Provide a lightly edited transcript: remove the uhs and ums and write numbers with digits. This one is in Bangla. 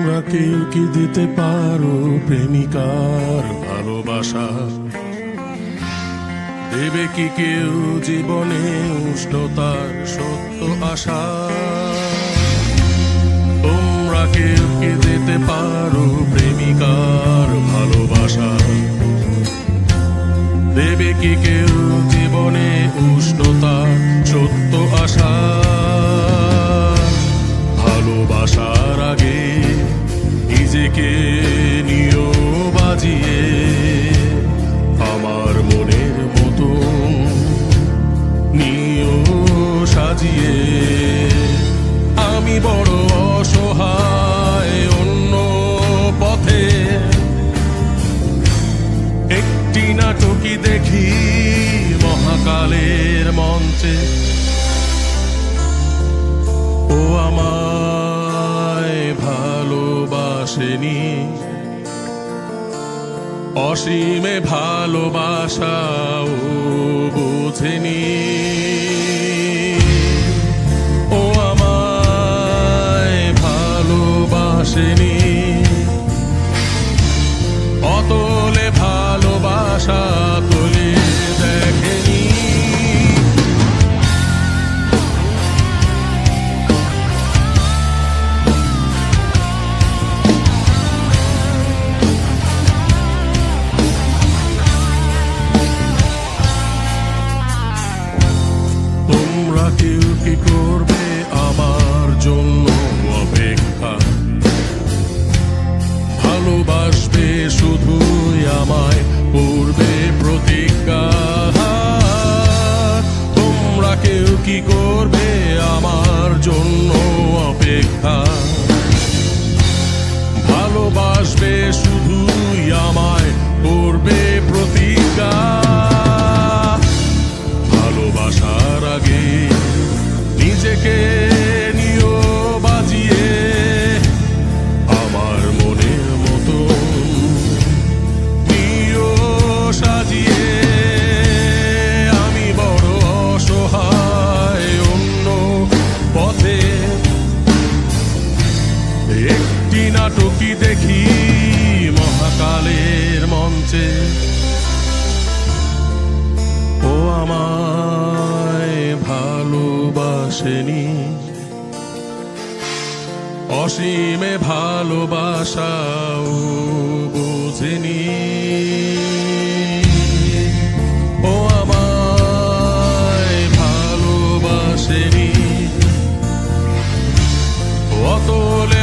তোমরা কেউ কি দিতে পারো প্রেমিকার ভালোবাসা? দেবে কি কেউ জীবনে উষ্ণতার সত্য আশা? তোমরা কেউ কি দিতে পারো প্রেমিকার ভালোবাসা? দেবে কি কেউ জীবনে উষ্ণতার সত্য আশা? ভালোবাসার আগে নিজেকে নিও বাজিয়ে, আমার মনের মতো নিও সাজিয়ে। আমি বড় অসহায় অন্য পথে, একটি নাটকই দেখি মহাকালের মঞ্চে। ও আমায় ভালোবাসেনি, অসীমে ভালোবাসাও বোঝেনি। ও আমায় ভালোবাসেনি, অতলে ভালোবাসা তোলে দেখেনি। তোমরা কেউ কি করবে আমার জন্য অপেক্ষা? ভালোবাসবে শুধুই আমায়, করবে প্রতিজ্ঞা। তোমরা কেউ কি করবে আমার জন্য অপেক্ষা? ভালোবাসবে শুধুই আমায়, করবে প্রতিজ্ঞা। ভালোবাসার আগে নিজেকে নিও বাজিয়ে, আমার মনের মতো নিও সাজিয়ে। আমি বড় অসহায় অন্য পথে, একটি নাটকই দেখি মহাকালের মঞ্চে। ও আমায় ভালোবাসেনি, অসীমে ভালোবাসাও বোঝেনি। ও আমায় ভালোবাসেনি, অতলে